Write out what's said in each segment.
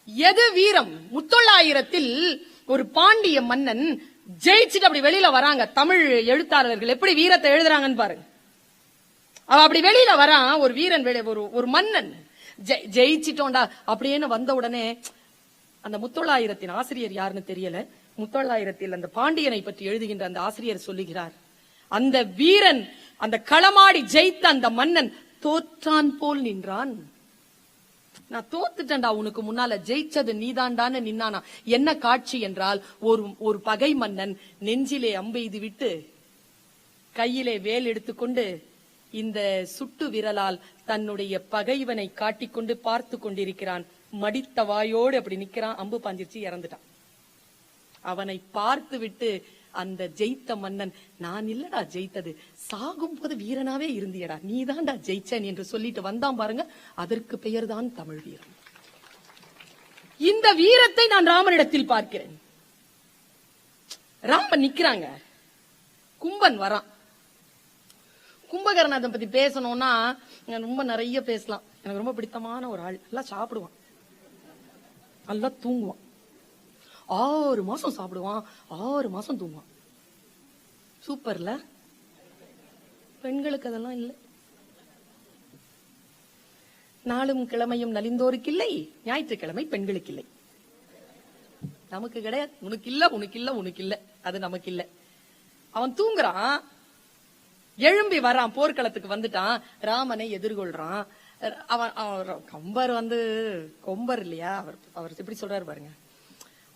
எது வீரம்? முத்தொள்ளாயிரத்தில் ஒரு பாண்டிய மன்னன் ஜெயிச்சுட்டு அப்படி வெளியில வராங்க. தமிழ் எழுத்தாளர்கள் எப்படி வீரத்தை எழுதுறாங்கன்னு பாருங்க. அவ அப்படி வெளியில வரான், ஒரு வீரன், ஒரு மன்னன் ஜெயிச்சிட்டோண்டா அப்படின்னு வந்த உடனே அந்த முத்தொள்ளாயிரத்தின் ஆசிரியர் யாருன்னு தெரியல. முத்தொள்ளாயிரத்தில் அந்த பாண்டியனை பற்றி எழுதுகின்ற அந்த ஆசிரியர் சொல்லுகிறார், அந்த வீரன், அந்த களமாடி ஜெயித்த அந்த மன்னன் தோற்றான் போல் நின்றான். நான் தோத்துட்டேன்டா, உனக்கு முன்னால ஜெயிச்சது நீதாண்டான்னு நின்னானா. என்ன காட்சி என்றால், ஒரு பகை மன்னன் நெஞ்சிலே அம்பெய்து விட்டு கையிலே வேல் எடுத்துக்கொண்டு இந்த சுட்டு விரலால் தன்னுடைய பகைவனை காட்டிக்கொண்டு பார்த்து கொண்டிருக்கிறான். மடித்த வாயோடு அப்படி நிக்கிறான். அம்பு பாஞ்சிருச்சு, இறந்துட்டான். அவனை பார்த்து விட்டு அந்த ஜெயித்த மன்னன், நான் இல்லடா ஜெயித்தது, சாகும் போது வீரனாவே இருந்தியடா, நீதான்டா ஜெயிச்சன் என்று சொல்லிட்டு வந்தான் பாருங்க. அதற்கு பெயர் தான் தமிழ் வீரம். இந்த வீரத்தை நான் ராமனிடத்தில் பார்க்கிறேன். ராமன் நிக்கிறாங்க, கும்பன் வரான். கும்பகர்ணத்தை பத்தி பேசணும்னா ரொம்ப நிறைய பேசலாம். எனக்கு ரொம்ப பிடித்தமான ஒரு ஆள். நல்லா சாப்பிடுவான், நல்லா தூங்குவான், 6 மாசம் சாப்பிடுவான், 6 மாசம் தூங்குவான். சூப்பர்ல. பெண்களுக்கு அதெல்லாம் இல்லை. நாளும் கிழமையும் நலிந்தோருக்கு இல்லை, ஞாயிற்றுக்கிழமை பெண்களுக்கு இல்லை. நமக்கு கிடையாது. உனக்கு இல்ல, உனக்கு இல்ல, உனக்கு இல்ல, அது நமக்கு இல்ல. அவன் தூங்குறான், எழும்பி வரான், போர்க்களத்துக்கு வந்துட்டான், ராமனை எதிர்கொள்றான். அவன் கம்பர் கொம்பர் இல்லையா, அவர் எப்படி சொல்றாரு பாருங்க.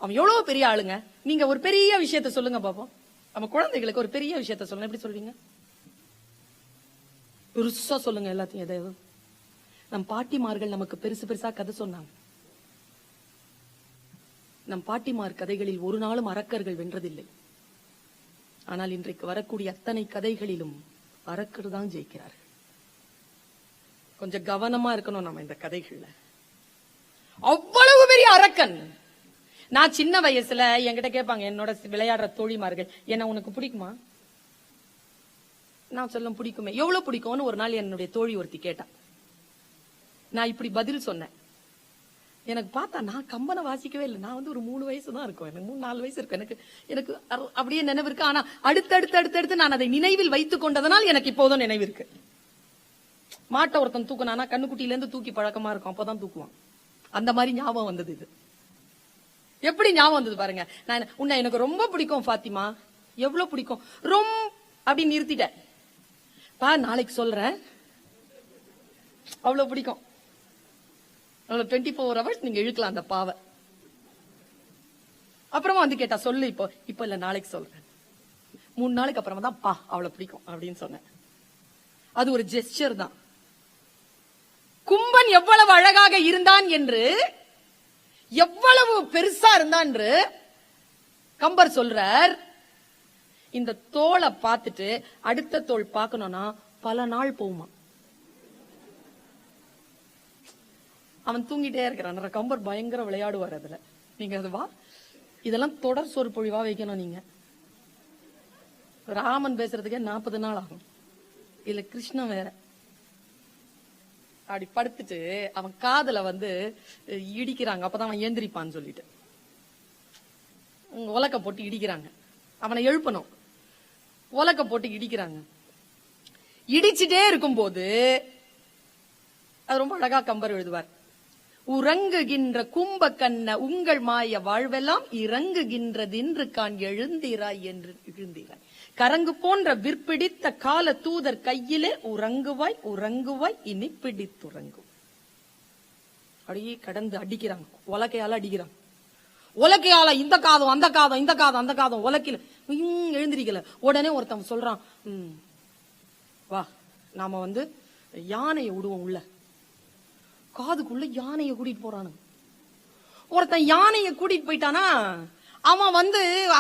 அவன் எவ்வளவு பெரிய ஆளுங்க. நீங்க ஒரு பெரிய விஷயத்த சொல்லுங்க பாப்போம். நம்ம குழந்தைகளுக்கு ஒரு பெரிய விஷயத்த சொல்லுங்க, எப்படி சொல்றீங்க? பெருசா சொல்லுங்க எல்லாத்தையும். எதாவது நம் பாட்டிமார்கள் நமக்கு பெருசு பெருசா கதை சொன்னாங்க. நம் பாட்டிமார் கதைகளில் ஒரு நாளும் அரக்கர்கள் வென்றதில்லை. ஆனால் இன்றைக்கு வரக்கூடிய அத்தனை கதைகளிலும் அரக்கர் தான் ஜெயிக்கிறார்கள். கொஞ்சம் கவனமா இருக்கணும் நம்ம இந்த கதைகள்ல. அவ்வளவு பெரிய அரக்கன். நான் சின்ன வயசுல என்கிட்ட கேட்பாங்க என்னோட விளையாடுற தோழிமார்கள், என்ன உனக்கு பிடிக்குமா? நான் சொல்ல பிடிக்குமே. எவ்வளவு பிடிக்கும்னு ஒரு நாள் என்னுடைய தோழி ஒருத்தி கேட்டா. நான் இப்படி பதில் சொன்னேன். எனக்கு பார்த்தா நான் கம்பனை வாசிக்கவே இல்லை. நான் ஒரு 3 வயசு தான் இருக்கும், எனக்கு 3-4 வயசு இருக்கும். எனக்கு அப்படியே நினைவு இருக்கு. ஆனா அடுத்தடுத்து நான் அதை நினைவில் வைத்துக் கொண்டதனால் எனக்கு இப்போதும் நினைவு இருக்கு. மாட்டை ஒருத்தன் தூக்குனானா கண்ணுக்குட்டியில இருந்து தூக்கி பழக்கமா இருக்கும், அப்பதான் தூக்குவான். அந்த மாதிரி ஞாபகம் வந்தது. இது எப்படி ஞாபகம் வந்தது பாருங்க. நான் உன்னை எனக்கு ரொம்ப பிடிக்கும் ஃபாத்திமா. எவ்வளவு பிடிக்கும்? ரொம்ப அப்படி நிறுத்திட்டேன். பா நாளைக்கு சொல்றேன். அவ்வளவு பிடிக்கும். 24 hours நீங்க இழுக்கலாம் அந்த பாவை. அப்புறமா வந்து கேட்டா சொல்லு, இப்ப இல்ல நாளைக்கு சொல்றேன். 3 நாளைக்கு அப்புறமா தான் பா அவ்வளவு பிடிக்கும் அப்படின்னு சொன்னேன். அது ஒரு ஜெஸ்டர் தான். கும்பன் எவ்வளவு அழகாக இருந்தான் என்று, எவ்வளவு பெருசா இருந்தான் என்று கம்பர் சொல்றார். இந்த தோலை பார்த்துட்டு அடுத்த தோல் பார்க்கணும்னா பல நாள் போகுமா. அவன் தூங்கிட்டே இருக்கிறான். கம்பர் பயங்கர விளையாடுவார் அதுல. நீங்க அது வா, இதெல்லாம் தொடர் சொற்பொழிவா வைக்கணும். நீங்க ராமன் பேசுறதுக்கே 40 நாள் ஆகும். இல்ல கிருஷ்ணன் வேற. அப்படி படுத்துட்டு அவன் காதுல இடிக்கிறாங்க. அப்பதான் அவன் ஏந்திரிப்பான்னு சொல்லிட்டு உலக்க போட்டு இடிக்கிறாங்க. அவனை எழுப்பணும். உலக்க போட்டு இடிக்கிறாங்க. இடிச்சுட்டே இருக்கும் போது அது ரொம்ப அழகா கம்பர் எழுதுவார். உறங்குகின்ற கும்ப கண்ண உங்கள் மாய வாழ்வெல்லாம் இறங்குகின்றதின்று கான் எழுந்திராய் என்று எழுந்திராய். கரங்கு போன்ற விற்பிடித்த கால தூதர் கையிலே உறங்குவாய் உறங்குவாய் இனி பிடித்துறங்கும். அப்படியே கடந்து அடிக்கிறாங்க. உலக்கையால அடிக்கிறாங்க. உலக்கையால இந்த காதம் அந்த காதம், இந்த காதம் அந்த காதம், உலக்கில எழுந்திரிக்கல. உடனே ஒருத்தன் சொல்றான், வா நாம யானையை விடுவோம் உள்ள. காதுக்குள்ள யானைய கூட்டிட்டு போறானு. ஒருத்தன் யானைய கூட்டிட்டு போயிட்டானா அவன்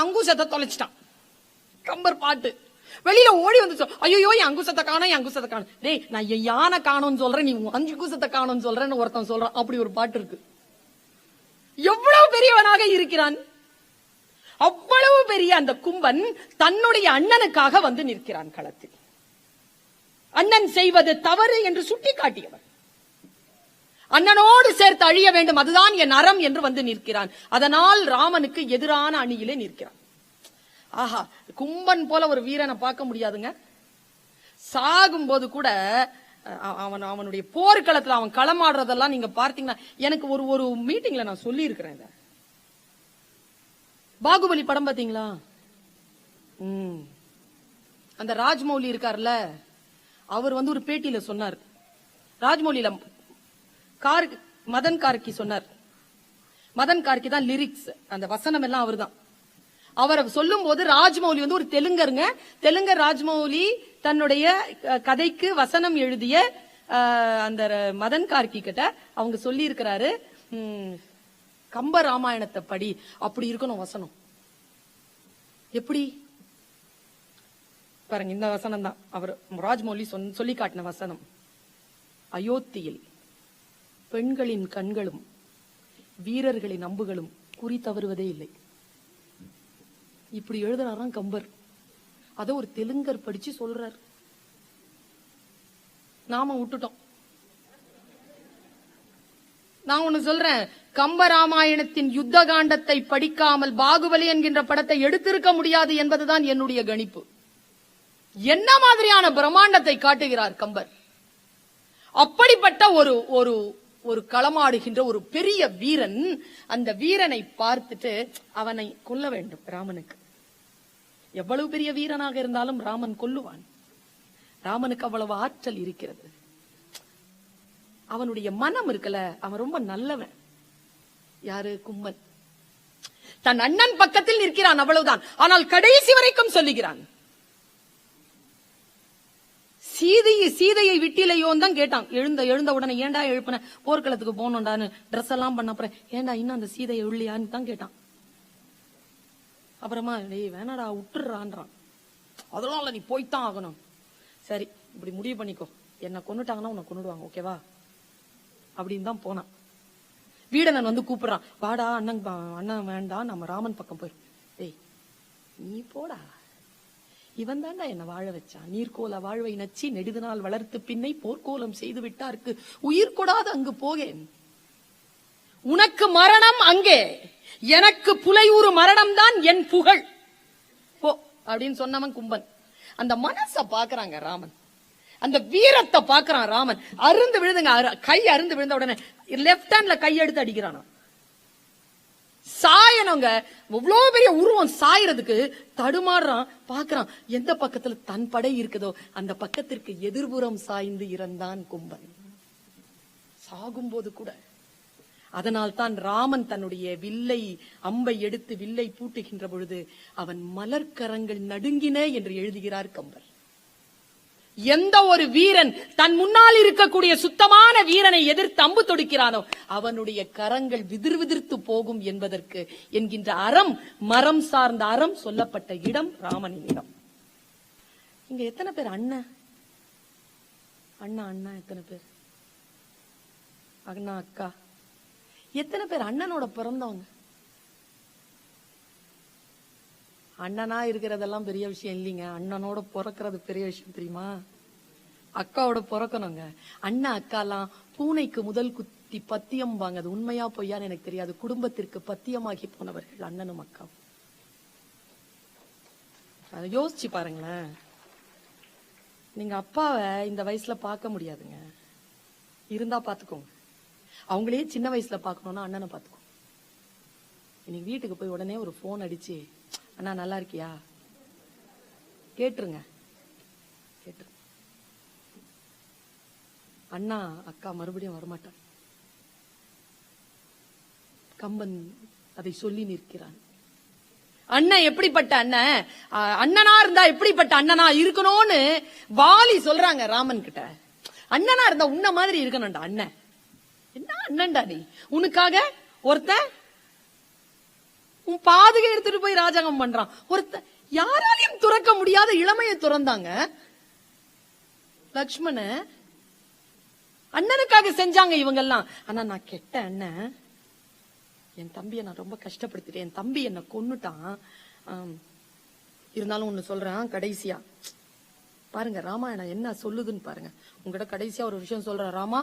அங்குசத்தை தொலைச்சிட்டான். கம்பர் பாட்டு வெளியில ஓடி ஐயோ என் அங்குசத்தை காணோம், என் அங்குசத்தை காணும். டேய் நான் என் யானை காணும்னு சொல்றேன், நீ அங்குசத்தை காணும்னு சொல்றேன்னு ஒருத்தன் சொல்றான். அப்படி ஒரு பாட்டு இருக்கு. எவ்வளவு பெரியவனாக இருக்கிறான். அவ்வளவு பெரிய அந்த கும்பன் தன்னுடைய அண்ணனுக்காக நிற்கிறான் களத்தில். அண்ணன் செய்வது தவறு என்று சுட்டி காட்டியவர். அண்ணனோடு சேர்த்து அழிய வேண்டும், அதுதான் என் அறம் என்று வந்து நிற்கிறான். அதனால் ராமனுக்கு எதிரான அணியிலே நிற்கிறான். ஆஹா, கும்பன் போல ஒரு வீரனை பார்க்க முடியாதுங்க. சாகும் போது கூட அவனுடைய போர்க்களத்துல அவன் களமாடுறதெல்லாம் நீங்க பார்த்தீங்கன்னா, எனக்கு ஒரு மீட்டிங்ல நான் சொல்லி இருக்கிறேன். பாகுபலி படம் பாத்தீங்களா? அந்த ராஜ்மௌலி இருக்கார்ல, அவர் வந்து ஒரு பேட்டியில சொன்னார். ராஜ்மௌலியில மதன் கார்கி சொன்னார். மதன் கார்கி தான் லிரிக்ஸ், அந்த வசனம் எல்லாம் அவர் தான். அவரை சொல்லும் போது ராஜ்மௌலி வந்து ஒரு தெலுங்கருங்க. தெலுங்கர் ராஜ்மௌலி தன்னுடைய கதைக்கு வசனம் எழுதிய அந்த மதன் கார்கி கிட்ட அவங்க சொல்லி இருக்கிறாரு, கம்ப ராமாயணத்தை படி, அப்படி இருக்கணும் வசனம். எப்படி பாருங்க, இந்த வசனம் தான் அவர் ராஜ்மௌலி சொல்லி காட்டின வசனம். அயோத்தியில் பெண்களின் கண்களும் வீரர்களின் அம்புகளும் குறி தவறுவதே இல்லை. இப்படி எழுதுறாராம் கம்பர். அத ஒரு தெலுங்கர் படிச்சு சொல்றார். நாம விட்டுட்டோம். நான் ஒண்ணு சொல்றேன், கம்ப ராமாயணத்தின் யுத்த காண்டத்தை படிக்காமல் பாகுபலி என்கின்ற படத்தை எடுத்திருக்க முடியாது என்பதுதான் என்னுடைய கணிப்பு. என்ன மாதிரியான பிரம்மாண்டத்தை காட்டுகிறார் கம்பர். அப்படிப்பட்ட ஒரு ஒரு ஒரு களமாடுகின்ற ஒரு பெரிய வீரன். அந்த வீரனை பார்த்துட்டு அவனை கொல்ல வேண்டும். ராமனுக்கு எவ்வளவு பெரிய வீரனாக இருந்தாலும் ராமன் கொல்லுவான். ராமனுக்கு அவ்வளவு ஆற்றல் இருக்கிறது. அவனுடைய மனம் இருக்கல, அவன் ரொம்ப நல்லவன். யாரு? கும்பன். தன் அண்ணன் பக்கத்தில் நிற்கிறான், அவ்வளவுதான். ஆனால் கடைசி வரைக்கும் சொல்லுகிறான். சீதையை விட்டிலையோன்னு தான் கேட்டான். எழுந்த உடனே, ஏண்டா எழுப்பின, போர்க்களத்துக்கு போனோண்டான்னு ட்ரெஸ் எல்லாம் பண்ண அப்புறம், ஏண்டா இன்னும் அந்த சீதையை உள்ளியான்னு தான் கேட்டான். அப்புறமா வேணாடா விட்டுறான்றான். அதனால நீ போய்தான் ஆகணும். சரி, இப்படி முடிவு பண்ணிக்கோ, என்ன கொன்னுட்டாங்கன்னா உன்னை கொன்னுடுவாங்க, ஓகேவா அப்படின்னு தான் போனான். வீடனன் வந்து கூப்பிடுறான், வாடா அண்ணன் வேண்டாம், நம்ம ராமன் பக்கம் போய். டேய் நீ போடா, இவன் தாண்டா என்ன வாழ வச்சான். நீர்கோல வாழ்வை நச்சி நெடுது நாள் வளர்த்து பின்னை போர்க்கோலம் செய்து விட்டார்க்கு உயிர் கொடாது அங்கு போகேன். உனக்கு மரணம் அங்கே, எனக்கு புலையூறு மரணம் தான் என் புகழ், போ அப்படின்னு சொன்னவன் கும்பன். அந்த மனச பாக்குறாங்க ராமன், அந்த வீரத்தை பாக்குறான் ராமன். அருந்து விழுதுங்க, கை அருந்து விழுந்த உடனே லெப்ட் ஹேண்ட்ல கை எடுத்து அடிக்கிறான். சாயனங்க, இவ்வளவு பெரிய உருவம் சாயறதுக்கு தடுமாறுறான். பாக்குறான், எந்த பக்கத்துல தன் படை இருக்குதோ அந்த பக்கத்திற்கு எதிர்புறம் சாய்ந்து இறந்தான் கும்பன். சாகும்போது கூட. அதனால் தான் ராமன் தன்னுடைய வில்லை அம்பை எடுத்து வில்லை பூட்டுகின்ற பொழுது அவன் மலர்கரங்கள் நடுங்கின என்று எழுதுகிறார் கம்பர். எந்த ஒரு வீரன் தன் முன்னால் இருக்கக்கூடிய சுத்தமான வீரனை எதிர்த்து அம்பு தொடுக்கிறானோ அவனுடைய கரங்கள் விதிர் விதிர்த்து போகும் என்பதற்கு என்கின்ற அறம், மரம் சார்ந்த அறம் சொல்லப்பட்ட இடம் ராமனின் இடம். இங்க எத்தனை பேர் அண்ணா அண்ணா எத்தனை பேர்? அண்ணா அக்கா எத்தனை பேர் அண்ணனோட பிறந்தவங்க? அண்ணனா இருக்கிறதெல்லாம் பெரிய விஷயம் இல்லைங்க, அண்ணனோட பிறக்கிறது பெரிய விஷயம் தெரியுமா? அக்காவோட பிறக்கணுங்க. அண்ணா அக்காலாம் பூனைக்கு முதல் குத்தி பத்தியம் வாங்க, அது உண்மையா பொய்யான்னு எனக்கு தெரியாது, குடும்பத்திற்கு பத்தியமாகி போனவர்கள் அண்ணனும் அக்கா. அதை யோசிச்சு பாருங்களேன். நீங்க அப்பாவை இந்த வயசுல பார்க்க முடியாதுங்க, இருந்தா பாத்துக்கோங்க. அவங்களே சின்ன வயசுல பாக்கணும்னா அண்ணனை பாத்துக்கோ. இன்னைக்கு வீட்டுக்கு போய் உடனே ஒரு போன் அடிச்சு, அண்ணா நல்லா இருக்கியா கேட்டுருங்க. அண்ணா அக்கா மறுபடியும் வரமாட்டான். கம்பன் அதை சொல்லி நிற்கிறான். அண்ணன் எப்படிப்பட்ட அண்ணன், அண்ணனா இருந்தா எப்படிப்பட்ட அண்ணனா இருக்கணும்னு வாலி சொல்றாங்க ராமன் கிட்ட. அண்ணனா இருந்தா உன்ன மாதிரி இருக்கணும்டா அண்ணன். என்ன அண்ணன்டா நீ, உனக்காக ஒருத்தன் உன் பாதுகை எடுத்துட்டு போய் ராஜாங்கம் பண்றான். ஒருத்தன் யாராலையும் துறக்க முடியாத இளமையை துறந்தாங்க லக்ஷ்மண. அண்ணனுக்காக செஞ்சாங்க இவங்க எல்லாம். ஆனா நான் கெட்ட அண்ணன், என் தம்பியை நான் ரொம்ப கஷ்டப்படுத்திட்டேன், என் தம்பி என்ன கொன்னுட்டான். இருந்தாலும் ஒண்ணு சொல்றேன், கடைசியா பாருங்க ராமாயணம் என்ன சொல்லுதுன்னு பாருங்க. உங்ககிட்ட கடைசியா ஒரு விஷயம் சொல்ற, ராமா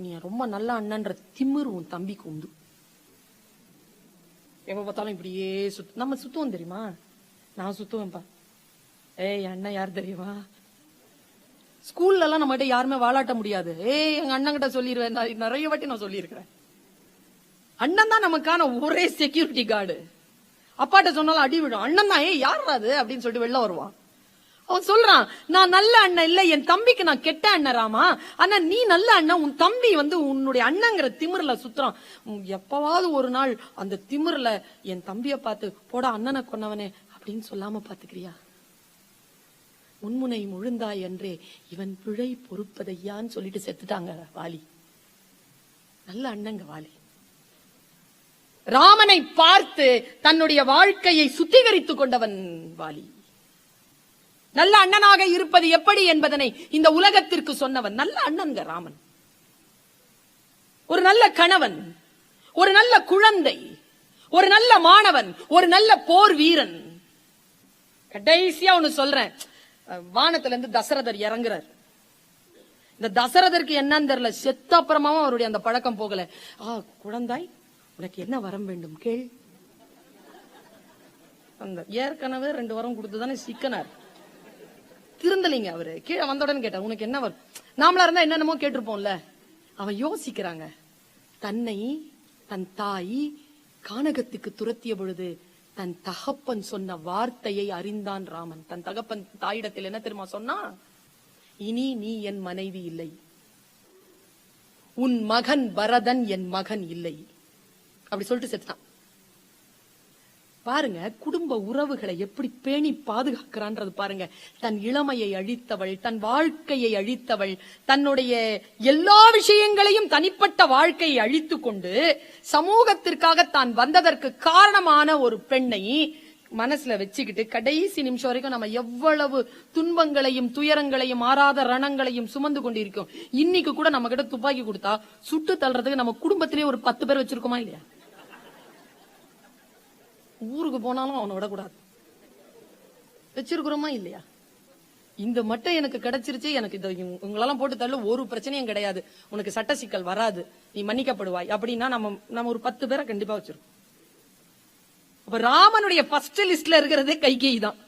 நீ ரொம்ப நல்ல அண்ணன்ற திமிரு உன் தம்பிக்கு உண்டு. எப்ப பார்த்தாலும் இப்படியே நம்ம சுத்துவோம் தெரியுமா? நான் சுத்துவேன்பா. ஏய் அண்ணன் யார் தெரியுமா? ஸ்கூல்ல எல்லாம் நம்ம கிட்ட யாருமே வாலாட்ட முடியாது. எங்க அண்ணன் கிட்ட சொல்லிடுவேன். நிறைய வாட்டி நான் சொல்லியிருக்கிறேன். அண்ணன் தான் நமக்கான ஒரே செக்யூரிட்டி கார்டு. அப்பாட்ட சொன்னாலும் அடி விடும். அண்ணன் தான் யார் அது அப்படின்னு சொல்லிட்டு வெளில வருவான். அவன் சொல்றான், நான் நல்ல அண்ணன் இல்ல, என் தம்பிக்கு நான் கெட்ட அண்ணன் ராமா. ஆனா நீ நல்ல அண்ணன், உன் தம்பி உன்னுடைய அண்ணங்கிற திமிர்ல சுத்துறான். எப்பவாவது ஒரு நாள் அந்த திமிர்ல என் தம்பிய பார்த்து போடா அண்ணனை கொன்னவனே அப்படின்னு சொல்லாம பாத்துக்கிறியா? முன்முனை முழுந்தாய் என்றே இவன் பிழை பொறுப்பதையான்னு சொல்லிட்டு செத்துட்டாங்க வாலி. நல்ல அண்ணங்க வாலி. ராமனை பார்த்து தன்னுடைய வாழ்க்கையை சுத்திகரித்துக் கொண்டவன் வாலி. நல்ல அண்ணனாக இருப்பது எப்படி என்பதனை இந்த உலகத்திற்கு சொன்னவன் நல்ல அண்ணன்க ராமன். ஒரு நல்ல கணவன், ஒரு நல்ல குழந்தை, ஒரு நல்ல மாணவன், ஒரு நல்ல போர் வீரன். கடைசியா ஒன்னு சொல்றேன். வானத்துல இருந்து தசரதர் இறங்குறார். இந்த தசரதருக்கு என்னன்னு தெரியல, செத்த அப்புறமாவும் அவருடைய அந்த பழக்கம் போகல. குழந்தாய் உனக்கு என்ன வரம் வேண்டும் கேள். அந்த ஏற்கனவே 2 வரம் கொடுத்துதானே சிக்கனார். திருந்தலிங்க அவரு. கீழே வந்தோடனே கேட்டார், உனக்கு என்ன வரும்? நாமளா இருந்தா என்னென்னமோ கேட்டிருப்போம்ல. அவன் யோசிக்கிறாங்க. தன்னை தன் தாய் கானகத்துக்கு துரத்திய பொழுது தன் தகப்பன் சொன்ன வார்த்தையை அறிந்தான் ராமன். தன் தகப்பன் தாயிடத்தில் என்ன தெரியுமா சொன்னா? இனி நீ என் மனைவி இல்லை, உன் மகன் பரதன் என் மகன் இல்லை அப்படி சொல்லிட்டு செத்தான். பாருங்க குடும்ப உறவுகளை எப்படி பேணி பாதுகாக்கிறான்றது பாருங்க. தன் இளமையை அழித்தவள், தன் வாழ்க்கையை அழித்தவள், தன்னுடைய எல்லா விஷயங்களையும் தனிப்பட்ட வாழ்க்கையை அழித்து கொண்டு சமூகத்திற்காக தான் வந்ததற்கு காரணமான ஒரு பெண்ணை மனசுல வச்சுக்கிட்டு கடைசி நிமிஷம் வரைக்கும் நம்ம எவ்வளவு துன்பங்களையும் துயரங்களையும் ஆறாத ரணங்களையும் சுமந்து கொண்டிருக்கோம். இன்னைக்கு கூட நம்ம கிட்ட துப்பாக்கி கொடுத்தா சுட்டு தள்ளுறதுக்கு நம்ம குடும்பத்திலேயே ஒரு 10 பேர் வச்சிருக்கோமா இல்லையா? ஊருக்கு போனாலும் அவனை விடக்கூடாது வச்சிருக்கிறோமா இல்லையா? இந்த மட்டும் எனக்கு கிடைச்சிருச்சு, எனக்கு உங்களெல்லாம் போட்டு தள்ளு, ஒரு பிரச்சனையும் கிடையாது, உனக்கு சட்ட சிக்கல் வராது, நீ மன்னிக்கப்படுவாய் அப்படின்னா நம்ம ஒரு 10 பேரை கண்டிப்பா வச்சிருக்கோம். அப்ப ராமனுடைய ஃபர்ஸ்ட் லிஸ்ட்ல இருக்கிறதே கைகேயி தான்.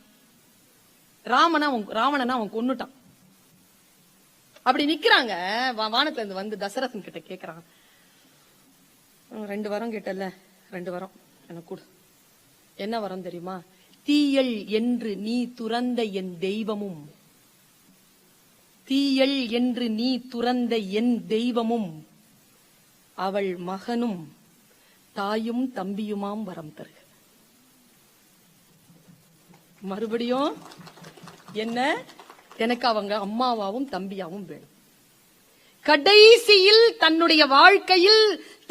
ராவணனை அவன் கொன்னுட்டான். அப்படி நிக்கிறாங்க. வானத்துல இருந்து வந்து தசரதன் கிட்ட கேக்குறான், 2 வரம் கேட்டல, 2 வரம் எனக்கு கொடு. என்ன வரம் தெரியுமா? தீயல் என்று நீ துறந்த என் தெய்வமும், தீயல் என்று நீ துறந்த என் தெய்வமும் அவள் மகனும் தாயும் தம்பியுமாம் வரம் தருக. மறுபடியும் என்ன? எனக்கு அவங்க அம்மாவாவும் தம்பியாவும் வேணும். கடைசியில் தன்னுடைய வாழ்க்கையில்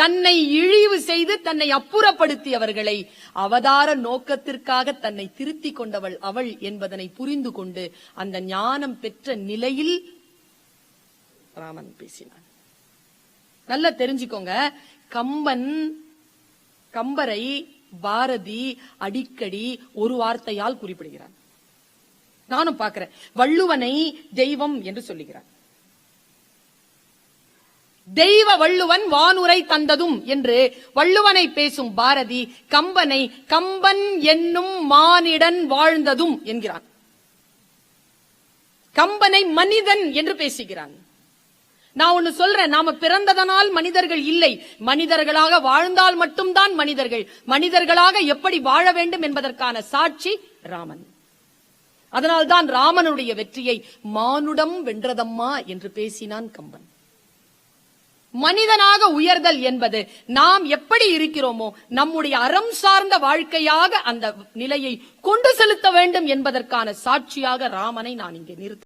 தன்னை இழிவு செய்து தன்னை அப்புறப்படுத்தியவர்களை அவதார நோக்கத்திற்காக தன்னை திருத்தி கொண்டவள் அவள் என்பதனை புரிந்து கொண்டு அந்த ஞானம் பெற்ற நிலையில் ராமன் பேசினான். நல்லா தெரிஞ்சுக்கோங்க. கம்பரை பாரதி அடிக்கடி ஒரு வார்த்தையால் குறிப்பிடுகிறான். நானும் பார்க்கிறேன். வள்ளுவனை தெய்வம் என்று சொல்லுகிறான். தெய்வ வள்ளுவன் வானுரை தந்ததும் என்று வள்ளுவனை பேசும் பாரதி கம்பனை கம்பன் என்னும் மானிடன் வாழ்ந்ததும் என்கிறான். கம்பனை மனிதன் என்று பேசுகிறான். நான் ஒன்னு சொல்றேன், நாம பிறந்ததனால் மனிதர்கள் இல்லை, மனிதர்களாக வாழ்ந்தால் மட்டும்தான் மனிதர்கள். மனிதர்களாக எப்படி வாழ வேண்டும் என்பதற்கான சாட்சி ராமன். அதனால்தான் ராமனுடைய வெற்றியை மானுடம் வென்றதம்மா என்று பேசினான் கம்பன். மனிதனாக உயர்தல் என்பது நாம் எப்படி இருக்கிறோமோ நம்முடைய அறம் சார்ந்த வாழ்க்கையாக அந்த நிலையை கொண்டு செலுத்த வேண்டும் என்பதற்கான சாட்சியாக ராமனை நான் இங்கே நிறுத்த